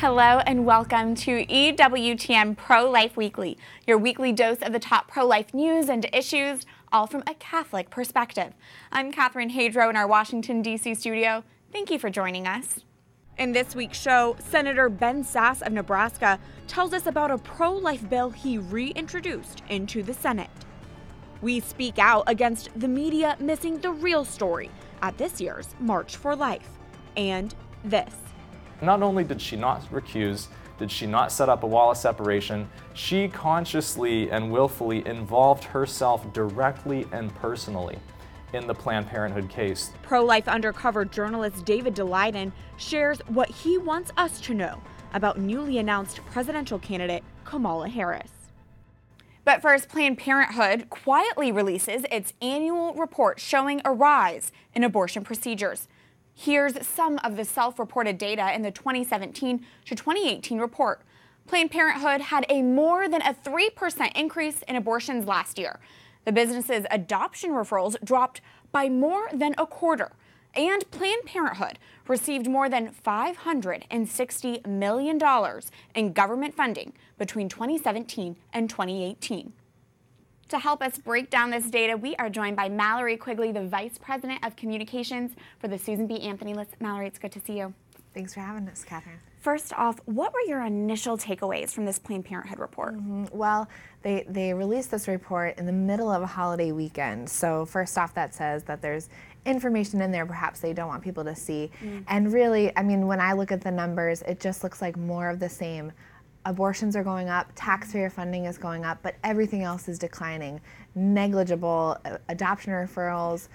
Hello and welcome to EWTN Pro-Life Weekly, your weekly dose of the top pro-life news and issues, all from a Catholic perspective. I'm Catherine Hadro in our Washington, D.C. studio. Thank you for joining us. In this week's show, Senator Ben Sasse of Nebraska tells us about a pro-life bill he reintroduced into the Senate. We speak out against the media missing the real story at this year's March for Life. And this. Not only did she not recuse, did she not set up a wall of separation, she consciously and willfully involved herself directly and personally in the Planned Parenthood case. Pro-life undercover journalist David Daleiden shares what he wants us to know about newly announced presidential candidate Kamala Harris. But first, Planned Parenthood quietly releases its annual report showing a rise in abortion procedures. Here's some of the self-reported data in the 2017 to 2018 report. Planned Parenthood had a more than a 3% increase in abortions last year. The business's adoption referrals dropped by more than a quarter. And Planned Parenthood received more than $560 million in government funding between 2017 and 2018. To help us break down this data, we are joined by Mallory Quigley, the Vice President of Communications for the Susan B. Anthony list. Mallory, it's good to see you. Thanks for having us, Catherine. First off, what were your initial takeaways from this Planned Parenthood report? Well, they released this report in the middle of a holiday weekend. So first off, that says that there's information in there perhaps they don't want people to see. And really, I mean, when I look at the numbers, it just looks like more of the same. Abortions are going up, taxpayer funding is going up, but everything else is declining. Negligible adoption referrals,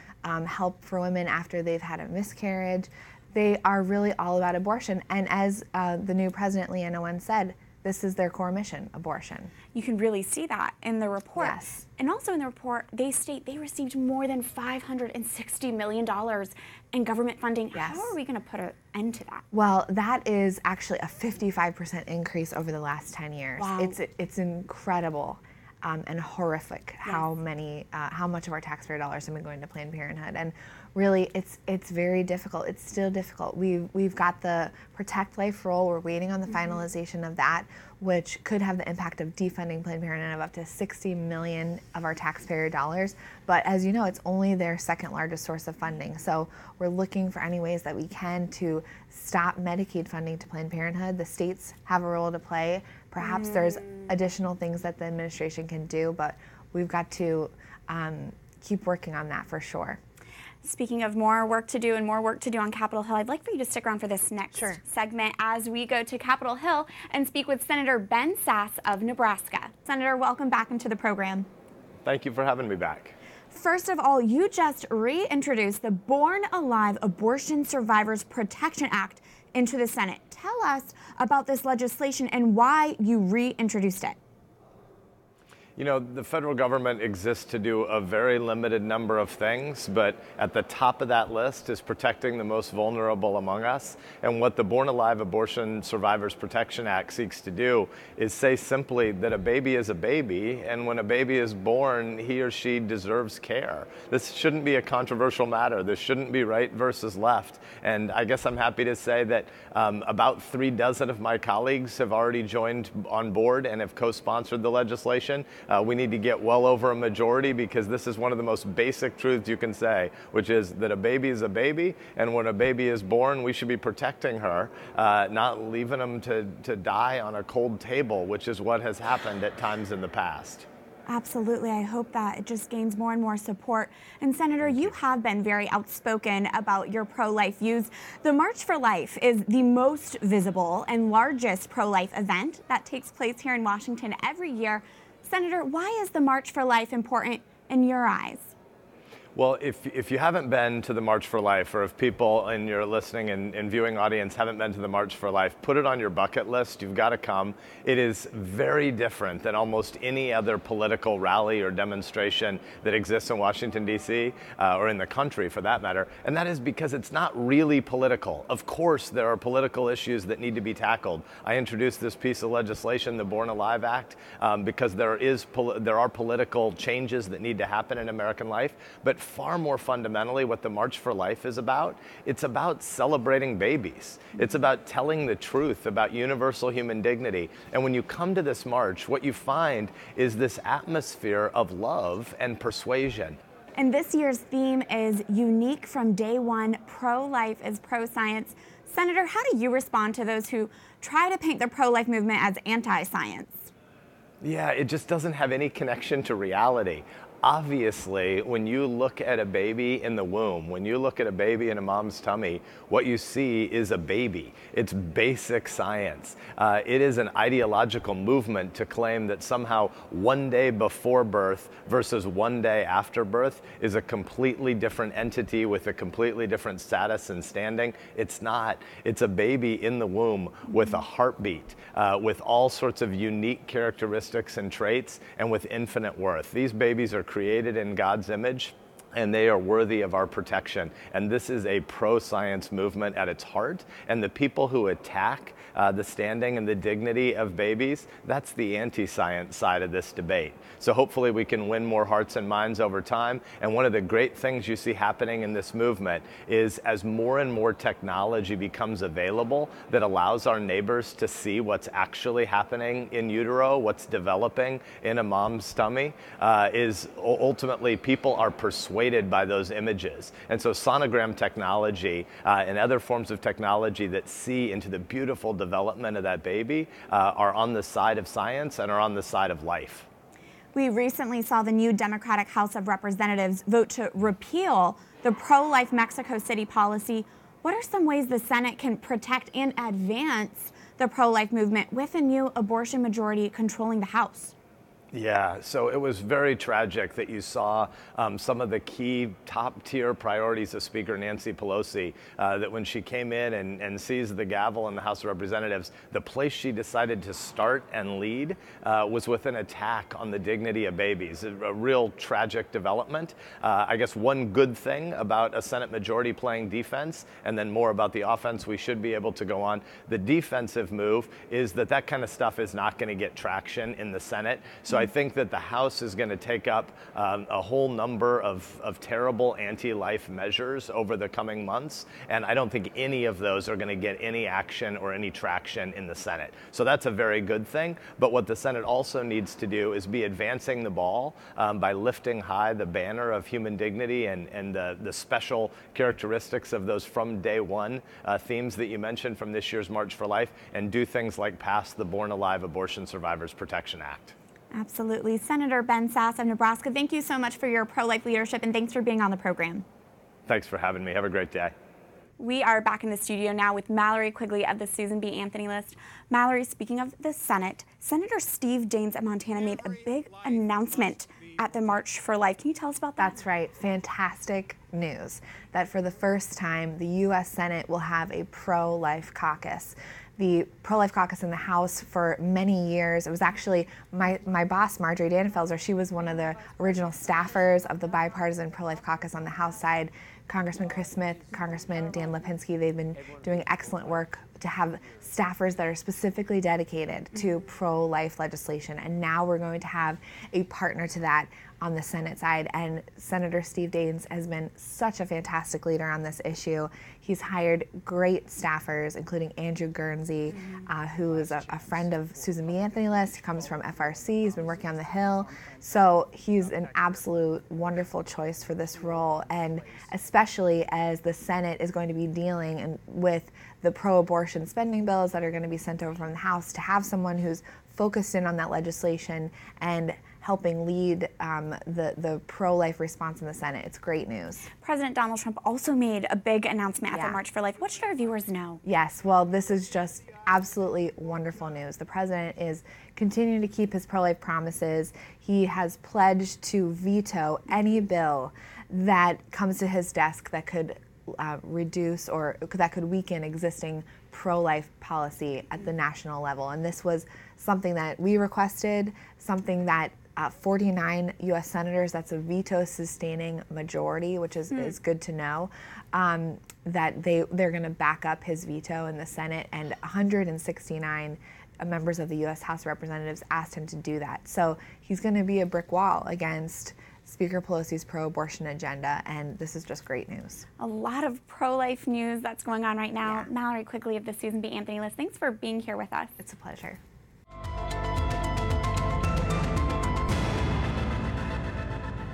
help for women after they've had a miscarriage. They are really all about abortion. And as the new president, Leanna Wen, said, this is their core mission, abortion. You can really see that in the report. Yes. And also in the report, they state they received more than $560 million in government funding. Yes. How are we going to put an end to that? Well, that is actually a 55% increase over the last 10 years. Wow. It's incredible and horrific how much of our taxpayer dollars have been going to Planned Parenthood. And really, it's very difficult. It's still difficult. We've got the Protect Life rule. We're waiting on the finalization of that, which could have the impact of defunding Planned Parenthood of up to $60 million of our taxpayer dollars. But as you know, it's only their second largest source of funding. So we're looking for any ways that we can to stop Medicaid funding to Planned Parenthood. The states have a role to play. Perhaps there's additional things that the administration can do, but we've got to keep working on that for sure. Speaking of more work to do and more work to do on Capitol Hill, I'd like for you to stick around for this next segment as we go to Capitol Hill and speak with Senator Ben Sasse of Nebraska. Senator, welcome back into the program. Thank you for having me back. First of all, you just reintroduced the Born Alive Abortion Survivors Protection Act into the Senate. Tell us about this legislation and why you reintroduced it. You know, the federal government exists to do a very limited number of things, but at the top of that list is protecting the most vulnerable among us. And what the Born Alive Abortion Survivors Protection Act seeks to do is say simply that a baby is a baby, and when a baby is born, he or she deserves care. This shouldn't be a controversial matter. This shouldn't be right versus left. And I guess I'm happy to say that about 36 of my colleagues have already joined on board and have co-sponsored the legislation. We need to get well over a majority because this is one of the most basic truths you can say, which is that a baby is a baby, and when a baby is born, we should be protecting her, not leaving them to die on a cold table, which is what has happened at times in the past. Absolutely. I hope that it just gains more and more support. And Senator, you have been very outspoken about your pro-life views. The March for Life is the most visible and largest pro-life event that takes place here in Washington every year. Senator, why is the March for Life important in your eyes? Well, if you haven't been to the March for Life, or if people in your listening and viewing audience haven't been to the March for Life, put it on your bucket list. You've got to come. It is very different than almost any other political rally or demonstration that exists in Washington, D.C., or in the country for that matter. And that is because it's not really political. Of course, there are political issues that need to be tackled. I introduced this piece of legislation, the Born Alive Act, because there are political changes that need to happen in American life. But far more fundamentally what the March for Life is about. It's about celebrating babies. It's about telling the truth about universal human dignity. And when you come to this march, what you find is this atmosphere of love and persuasion. And this year's theme is unique from day one, pro-life is pro-science. Senator, how do you respond to those who try to paint the pro-life movement as anti-science? Yeah, it just doesn't have any connection to reality. Obviously, when you look at a baby in the womb, when you look at a baby in a mom's tummy, what you see is a baby. It's basic science. It is an ideological movement to claim that somehow one day before birth versus one day after birth is a completely different entity with a completely different status and standing. It's not. It's a baby in the womb with a heartbeat, with all sorts of unique characteristics and traits, and with infinite worth. These babies are created in God's image, and they are worthy of our protection. And this is a pro-science movement at its heart. And the people who attack the standing and the dignity of babies, that's the anti-science side of this debate. So hopefully we can win more hearts and minds over time. And one of the great things you see happening in this movement is as more and more technology becomes available that allows our neighbors to see what's actually happening in utero, what's developing in a mom's tummy, is ultimately people are persuaded by those images. And so sonogram technology and other forms of technology that see into the beautiful development of that baby are on the side of science and are on the side of life. We recently saw the new Democratic House of Representatives vote to repeal the pro-life Mexico City policy. What are some ways the Senate can protect and advance the pro-life movement with a new abortion majority controlling the House? Yeah, so it was very tragic that you saw some of the key top-tier priorities of Speaker Nancy Pelosi, that when she came in and seized the gavel in the House of Representatives, the place she decided to start and lead was with an attack on the dignity of babies, a real tragic development. I guess one good thing about a Senate majority playing defense, and then more about the offense we should be able to go on, the defensive move is that kind of stuff is not going to get traction in the Senate. So I think that the House is going to take up a whole number of terrible anti-life measures over the coming months, and I don't think any of those are going to get any action or any traction in the Senate. So that's a very good thing, but what the Senate also needs to do is be advancing the ball by lifting high the banner of human dignity and the special characteristics of those from day one themes that you mentioned from this year's March for Life, and do things like pass the Born Alive Abortion Survivors Protection Act. Absolutely. Senator Ben Sasse of Nebraska, thank you so much for your pro-life leadership, and thanks for being on the program. Thanks for having me. Have a great day. We are back in the studio now with Mallory Quigley of the Susan B. Anthony list. Mallory, speaking of the Senate, Senator Steve Daines of Montana made a big announcement at the March for Life. Can you tell us about that? That's right. Fantastic news that for the first time, the U.S. Senate will have a pro-life caucus. The pro-life caucus in the House for many years. It was actually my boss, Marjorie Dannenfelser. She was one of the original staffers of the bipartisan pro-life caucus on the House side. Congressman Chris Smith, Congressman Dan Lipinski, they've been doing excellent work to have staffers that are specifically dedicated to pro-life legislation. And now we're going to have a partner to that on the Senate side. And Senator Steve Daines has been such a fantastic leader on this issue. He's hired great staffers, including Andrew Guernsey, who is a friend of Susan B. Anthony list. He comes from FRC. He's been working on the Hill. So he's an absolute wonderful choice for this role. And especially as the Senate is going to be dealing with the pro-abortion spending bills that are going to be sent over from the House, to have someone who's focused in on that legislation and helping lead the pro-life response in the Senate. It's great news. President Donald Trump also made a big announcement at the March for Life. What should our viewers know? Yes, well, this is just absolutely wonderful news. The president is continuing to keep his pro-life promises. He has pledged to veto any bill that comes to his desk that could reduce or that could weaken existing pro-life policy at the national level. And this was something that we requested, something that 49 U.S. senators, that's a veto-sustaining majority, which is good to know, that they're going to back up his veto in the Senate, and 169 members of the U.S. House of Representatives asked him to do that. So he's going to be a brick wall against Speaker Pelosi's pro-abortion agenda, and this is just great news. A lot of pro-life news that's going on right now. Yeah. Mallory Quigley of the Susan B. Anthony List, thanks for being here with us. It's a pleasure.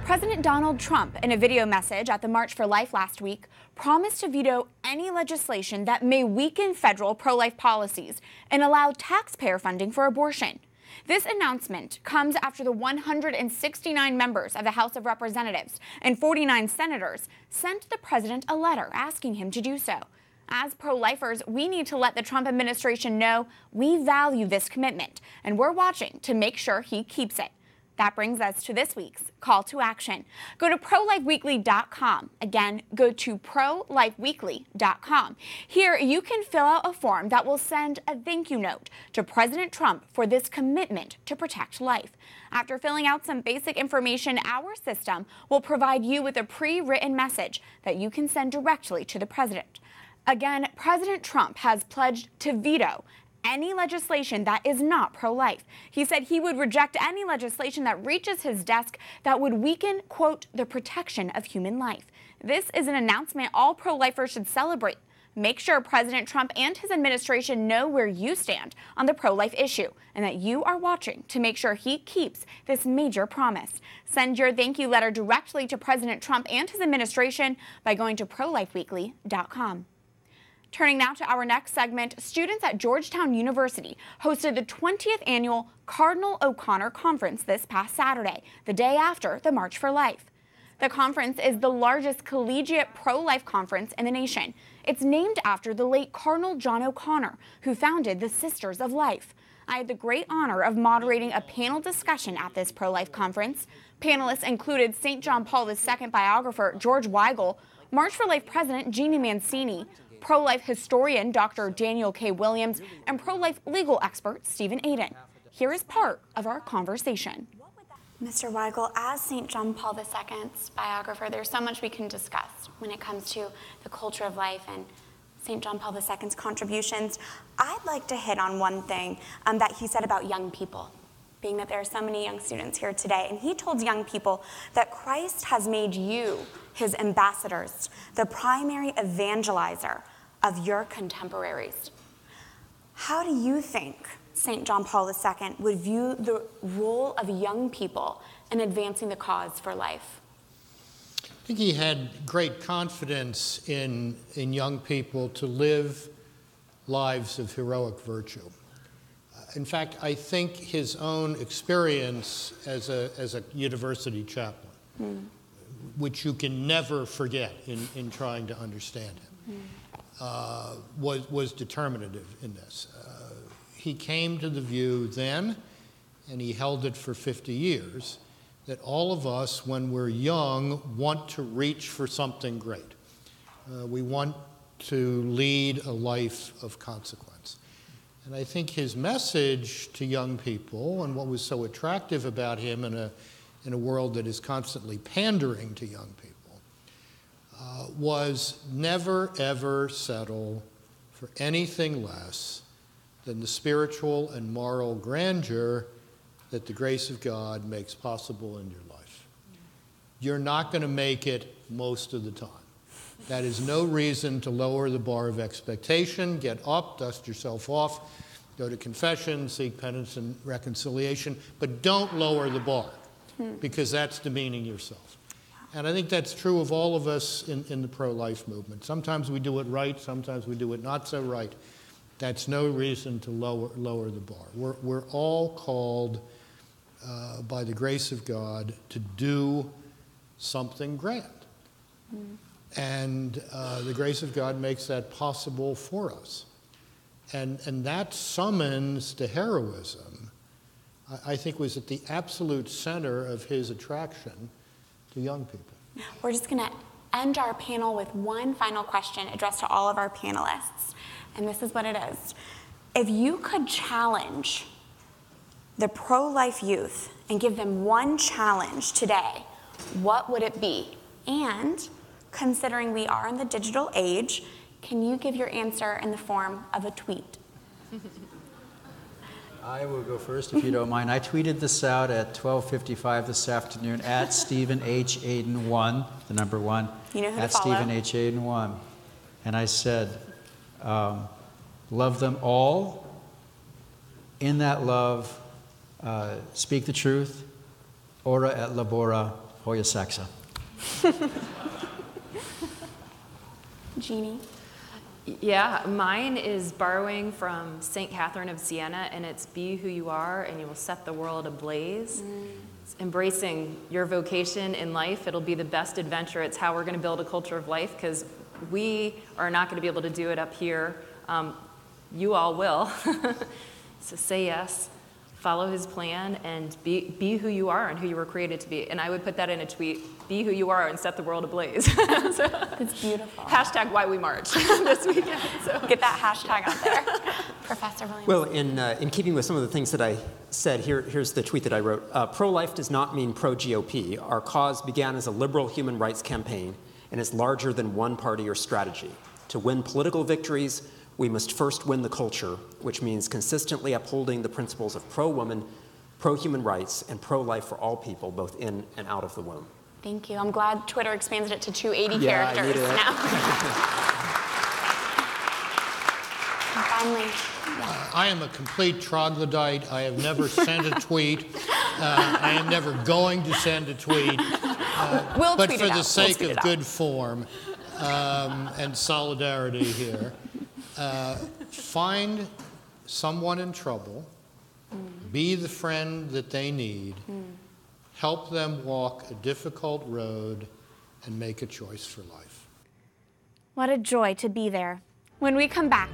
President Donald Trump, in a video message at the March for Life last week, promised to veto any legislation that may weaken federal pro-life policies and allow taxpayer funding for abortion. This announcement comes after the 169 members of the House of Representatives and 49 senators sent the president a letter asking him to do so. As pro-lifers, we need to let the Trump administration know we value this commitment, and we're watching to make sure he keeps it. That brings us to this week's call to action. Go to prolifeweekly.com. Again, go to prolifeweekly.com. Here, you can fill out a form that will send a thank you note to President Trump for this commitment to protect life. After filling out some basic information, our system will provide you with a pre-written message that you can send directly to the president. Again, President Trump has pledged to veto any legislation that is not pro-life. He said he would reject any legislation that reaches his desk that would weaken, quote, the protection of human life. This is an announcement all pro-lifers should celebrate. Make sure President Trump and his administration know where you stand on the pro-life issue and that you are watching to make sure he keeps this major promise. Send your thank you letter directly to President Trump and his administration by going to prolifeweekly.com. Turning now to our next segment, students at Georgetown University hosted the 20th Annual Cardinal O'Connor Conference this past Saturday, the day after the March for Life. The conference is the largest collegiate pro-life conference in the nation. It's named after the late Cardinal John O'Connor, who founded the Sisters of Life. I had the great honor of moderating a panel discussion at this pro-life conference. Panelists included St. John Paul II biographer George Weigel, March for Life President Jeannie Mancini, pro-life historian Dr. Daniel K. Williams, and pro-life legal expert Stephen Aiden. Here is part of our conversation. Mr. Weigel, as St. John Paul II's biographer, there's so much we can discuss when it comes to the culture of life and St. John Paul II's contributions. I'd like to hit on one thing that he said about young people, being that there are so many young students here today. And he told young people that Christ has made you his ambassadors, the primary evangelizer of your contemporaries. How do you think St. John Paul II would view the role of young people in advancing the cause for life? I think he had great confidence in young people to live lives of heroic virtue. In fact, I think his own experience as a university chaplain, which you can never forget in trying to understand him, was determinative in this. He came to the view then, and he held it for 50 years, that all of us, when we're young, want to reach for something great. We want to lead a life of consequence. And I think his message to young people, and what was so attractive about him in a world that is constantly pandering to young people, was never, ever settle for anything less than the spiritual and moral grandeur that the grace of God makes possible in your life. You're not going to make it most of the time. That is no reason to lower the bar of expectation. Get up, dust yourself off, go to confession, seek penance and reconciliation, but don't lower the bar, because that's demeaning yourself. And I think that's true of all of us in the pro-life movement. Sometimes we do it right, sometimes we do it not so right. That's no reason to lower the bar. We're all called by the grace of God to do something grand. And the grace of God makes that possible for us. And that summons to heroism, I think, was at the absolute center of his attraction to young people. We're just going to end our panel with one final question addressed to all of our panelists. And this is what it is. If you could challenge the pro-life youth and give them one challenge today, what would it be? And considering we are in the digital age, can you give your answer in the form of a tweet? I will go first, if you don't mind. I tweeted this out at 12:55 this afternoon at Stephen H. Aiden 1, the number 1. You know who to at follow. Stephen H. Aiden 1. And I said, love them all. In that love, speak the truth. Ora et labora hoya saxa. Jeannie? Yeah, mine is borrowing from St. Catherine of Siena, and it's be who you are and you will set the world ablaze. It's embracing your vocation in life. It'll be the best adventure. It's how we're going to build a culture of life, because we are not going to be able to do it up here. You all will. So say yes, follow his plan, and be who you are and who you were created to be. And I would put that in a tweet: be who you are and set the world ablaze. So, It's beautiful. hashtag why we march this weekend. So. Get that hashtag out there. Professor Williams. Well, in keeping with some of the things that I said, here's the tweet that I wrote. Pro-life does not mean pro-GOP. Our cause began as a liberal human rights campaign and is larger than one party or strategy. To win political victories, we must first win the culture, which means consistently upholding the principles of pro-woman, pro-human rights, and pro-life for all people, both in and out of the womb. Thank you. I'm glad Twitter expanded it to 280 Yeah, I characters needed it. now. And finally, I am a complete troglodyte. I have never sent a tweet. I am never going to send a tweet. we'll But tweet for it the out. sake We'll tweet of it out. good form and solidarity here, find someone in trouble, be the friend that they need, help them walk a difficult road, and make a choice for life. What a joy to be there. When we come back,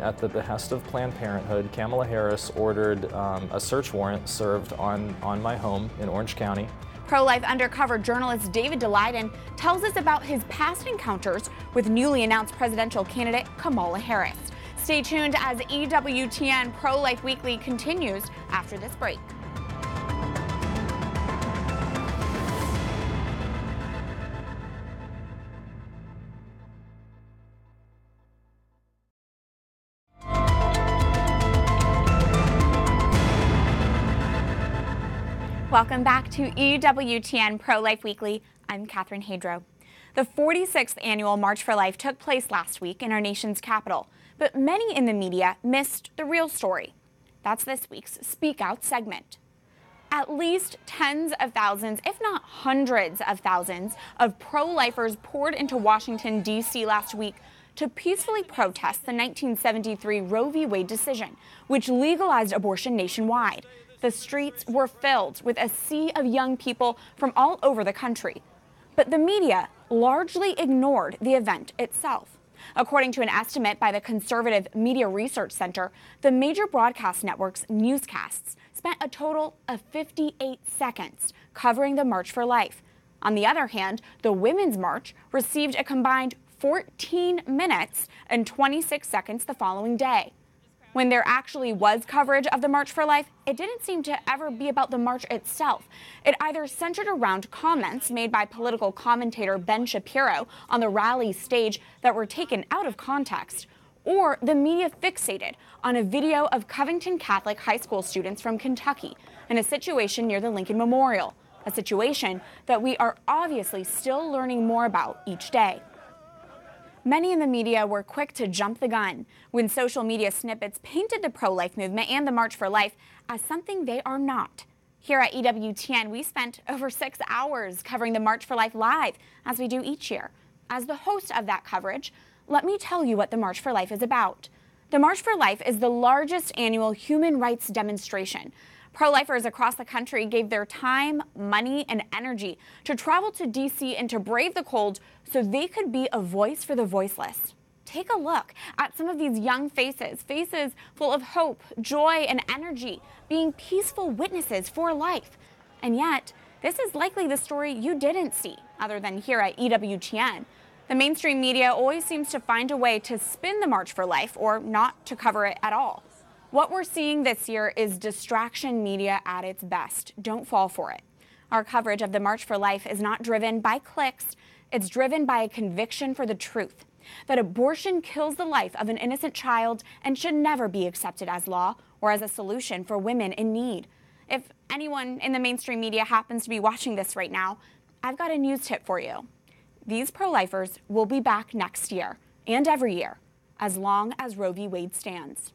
At the behest of Planned Parenthood, Kamala Harris ordered a search warrant served on my home in Orange County. pro-life undercover journalist David Daleiden tells us about his past encounters with newly announced presidential candidate Kamala Harris. Stay tuned as EWTN Pro-Life Weekly continues after this break. Welcome back to EWTN Pro-Life Weekly. I'm Catherine Hadro. The 46th annual March for Life took place last week in our nation's capital, but many in the media missed the real story. That's this week's Speak Out segment. At least tens of thousands, if not hundreds of thousands, of pro-lifers poured into Washington, D.C. last week to peacefully protest the 1973 Roe v. Wade decision, which legalized abortion nationwide. The streets were filled with a sea of young people from all over the country. But the media largely ignored the event itself. According to an estimate by the Conservative Media Research Center, the major broadcast networks' newscasts spent a total of 58 seconds covering the March for Life. On the other hand, the Women's March received a combined 14 minutes and 26 seconds the following day. When there actually was coverage of the March for Life, it didn't seem to ever be about the march itself. It either centered around comments made by political commentator Ben Shapiro on the rally stage that were taken out of context, or the media fixated on a video of Covington Catholic high school students from Kentucky in a situation near the Lincoln Memorial, a situation that we are obviously still learning more about each day. Many in the media were quick to jump the gun when social media snippets painted the pro-life movement and the March for Life as something they are not. Here at EWTN, we spent over 6 hours covering the March for Life live, as we do each year. As the host of that coverage, let me tell you what the March for Life is about. The March for Life is the largest annual human rights demonstration. Pro-lifers across the country gave their time, money, and energy to travel to D.C. and to brave the cold so they could be a voice for the voiceless. Take a look at some of these young faces, faces full of hope, joy, and energy, being peaceful witnesses for life. And yet, this is likely the story you didn't see, other than here at EWTN. The mainstream media always seems to find a way to spin the March for Life or not to cover it at all. What we're seeing this year is distraction media at its best. Don't fall for it. Our coverage of the March for Life is not driven by clicks. It's driven by a conviction for the truth, that abortion kills the life of an innocent child and should never be accepted as law or as a solution for women in need. If anyone in the mainstream media happens to be watching this right now, I've got a news tip for you. These pro-lifers will be back next year and every year, as long as Roe v. Wade stands.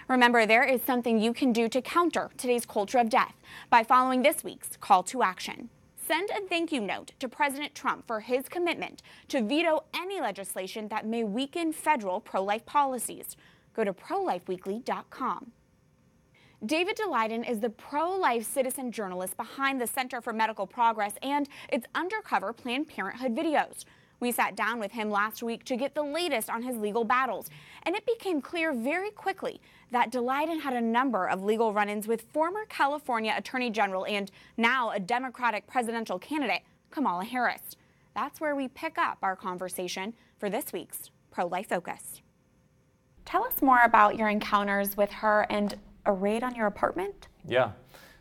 Remember, there is something you can do to counter today's culture of death by following this week's call to action. Send a thank you note to President Trump for his commitment to veto any legislation that may weaken federal pro-life policies. Go to prolifeweekly.com. David Daleiden is the pro-life citizen journalist behind the Center for Medical Progress and its undercover Planned Parenthood videos. We sat down with him last week to get the latest on his legal battles, and it became clear very quickly that Daleiden had a number of legal run-ins with former California Attorney General and now a Democratic presidential candidate, Kamala Harris. That's where we pick up our conversation for this week's Pro-Life Focus. Tell us more about your encounters with her and a raid on your apartment? Yeah.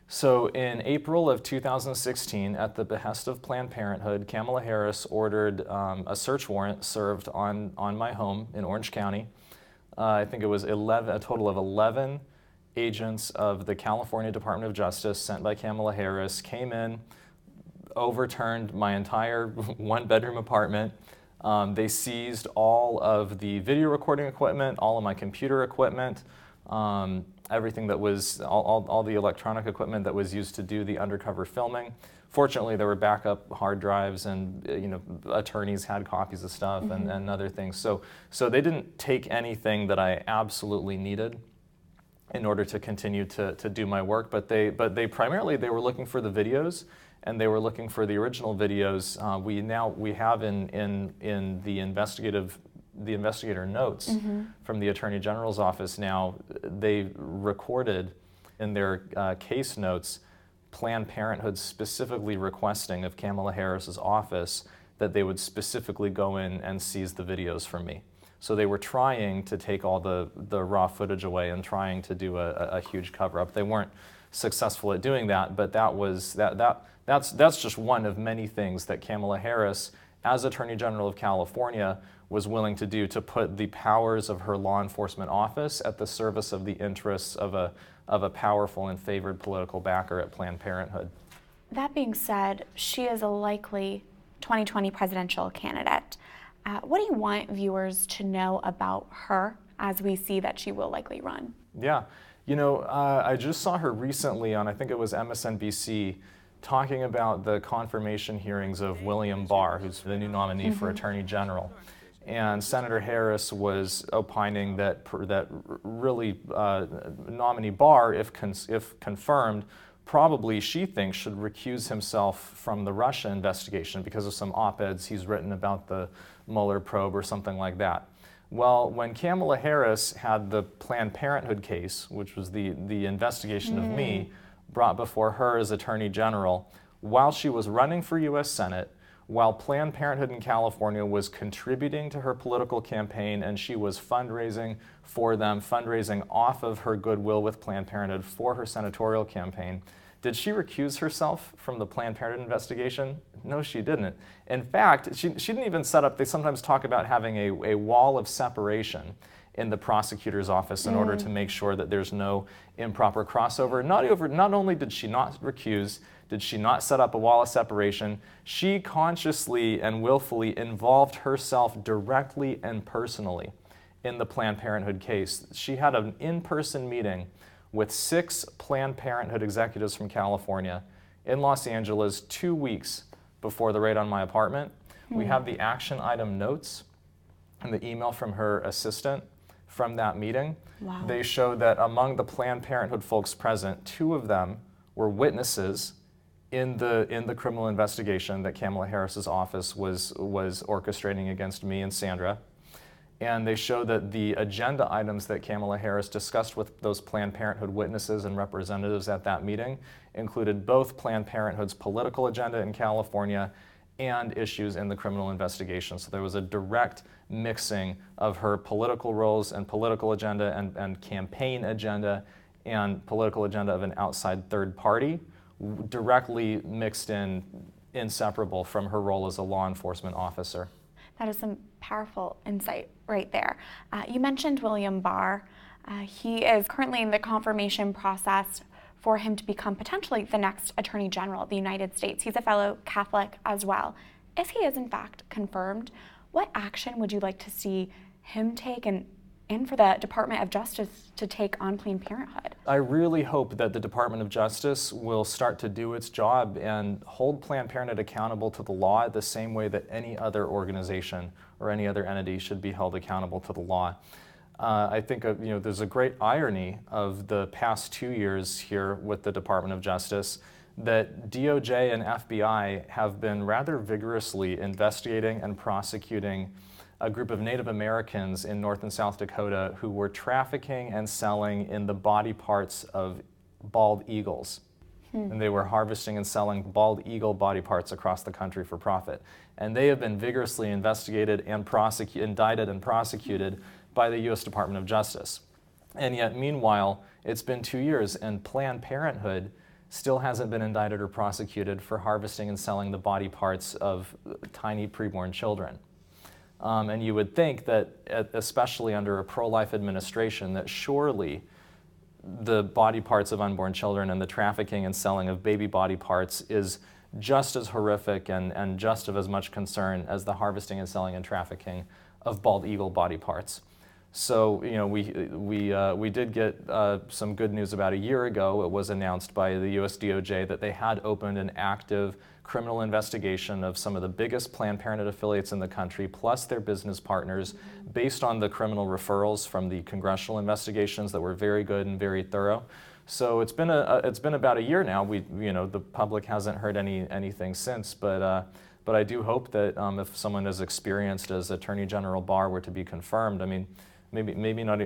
So in April of 2016, at the behest of Planned Parenthood, Kamala Harris ordered a search warrant served on my home in Orange County. I think it was a total of 11 agents of the California Department of Justice sent by Kamala Harris came in, overturned my entire one-bedroom apartment. They seized all of the video recording equipment, all of my computer equipment, everything that was, all the electronic equipment that was used to do the undercover filming. Fortunately, there were backup hard drives and attorneys had copies of stuff and other things. So they didn't take anything that I absolutely needed in order to continue to do my work, but they primarily, they were looking for the videos and they were looking for the original videos. We have in the investigator notes from the Attorney General's office now, they recorded in their case notes Planned Parenthood specifically requesting of Kamala Harris's office that they would specifically go in and seize the videos from me. So they were trying to take all the raw footage away and trying to do a huge cover-up. They weren't successful at doing that, but that's just one of many things that Kamala Harris, as Attorney General of California, was willing to do to put the powers of her law enforcement office at the service of the interests of a powerful and favored political backer at Planned Parenthood. That being said, she is a likely 2020 presidential candidate. What do you want viewers to know about her as we see that she will likely run? Yeah, I just saw her recently on, I think it was MSNBC, talking about the confirmation hearings of William Barr, who's the new nominee for Attorney General. And Senator Harris was opining that really nominee Barr, if confirmed, probably she thinks should recuse himself from the Russia investigation because of some op-eds he's written about the Mueller probe or something like that. Well, when Kamala Harris had the Planned Parenthood case, which was the investigation of me, brought before her as Attorney General, while she was running for U.S. Senate, while Planned Parenthood in California was contributing to her political campaign and she was fundraising for them, fundraising off of her goodwill with Planned Parenthood for her senatorial campaign, did she recuse herself from the Planned Parenthood investigation? No, she didn't. In fact, she didn't even set up, they sometimes talk about having a wall of separation in the prosecutor's office in order to make sure that there's no improper crossover. Not only did she not recuse, did she not set up a wall of separation, she consciously and willfully involved herself directly and personally in the Planned Parenthood case. She had an in-person meeting with 6 Planned Parenthood executives from California in Los Angeles 2 weeks before the raid on my apartment. We have the action item notes and the email from her assistant from that meeting. Wow. They show that among the Planned Parenthood folks present, 2 of them were witnesses in the criminal investigation that Kamala Harris's office was orchestrating against me and Sandra. And they show that the agenda items that Kamala Harris discussed with those Planned Parenthood witnesses and representatives at that meeting included both Planned Parenthood's political agenda in California and issues in the criminal investigation. So there was a direct mixing of her political roles and political agenda and campaign agenda and political agenda of an outside third party, directly mixed in, inseparable from her role as a law enforcement officer. That is some powerful insight right there. You mentioned William Barr. He is currently in the confirmation process for him to become potentially the next Attorney General of the United States. He's a fellow Catholic as well. If he is in fact confirmed, what action would you like to see him take and for the Department of Justice to take on Planned Parenthood? I really hope that the Department of Justice will start to do its job and hold Planned Parenthood accountable to the law the same way that any other organization or any other entity should be held accountable to the law. I think there's a great irony of the past 2 years here with the Department of Justice that DOJ and FBI have been rather vigorously investigating and prosecuting a group of Native Americans in North and South Dakota who were trafficking and selling in the body parts of bald eagles. And they were harvesting and selling bald eagle body parts across the country for profit. And they have been vigorously investigated and indicted and prosecuted by the U.S. Department of Justice. And yet, meanwhile, it's been 2 years and Planned Parenthood still hasn't been indicted or prosecuted for harvesting and selling the body parts of tiny preborn children. And you would think that, especially under a pro-life administration, that surely the body parts of unborn children and the trafficking and selling of baby body parts is just as horrific and just of as much concern as the harvesting and selling and trafficking of bald eagle body parts. So, we did get some good news about a year ago. It was announced by the US DOJ that they had opened an active criminal investigation of some of the biggest Planned Parenthood affiliates in the country, plus their business partners, based on the criminal referrals from the congressional investigations that were very good and very thorough. So it's been about a year now. The public hasn't heard anything since, but I do hope that if someone as experienced as Attorney General Barr were to be confirmed, I mean, maybe not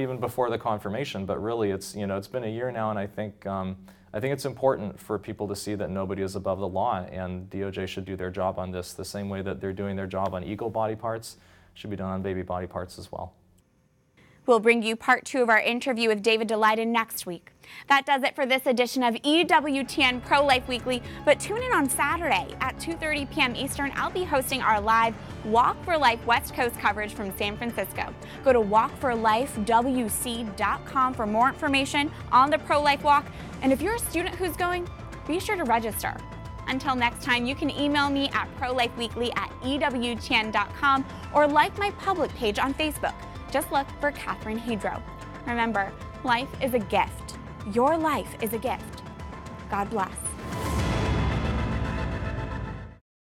even before the confirmation, but really it's been a year now, and I think it's important for people to see that nobody is above the law, and DOJ should do their job on this the same way that they're doing their job on eagle body parts, should be done on baby body parts as well. We'll bring you part 2 of our interview with David Daleiden next week. That does it for this edition of EWTN Pro-Life Weekly, but tune in on Saturday at 2:30 p.m. Eastern. I'll be hosting our live Walk for Life West Coast coverage from San Francisco. Go to walkforlifewc.com for more information on the Pro-Life Walk. And if you're a student who's going, be sure to register. Until next time, you can email me at prolifeweekly@ewtn.com or like my public page on Facebook. Just look for Catherine Hedro. Remember, life is a gift. Your life is a gift. God bless.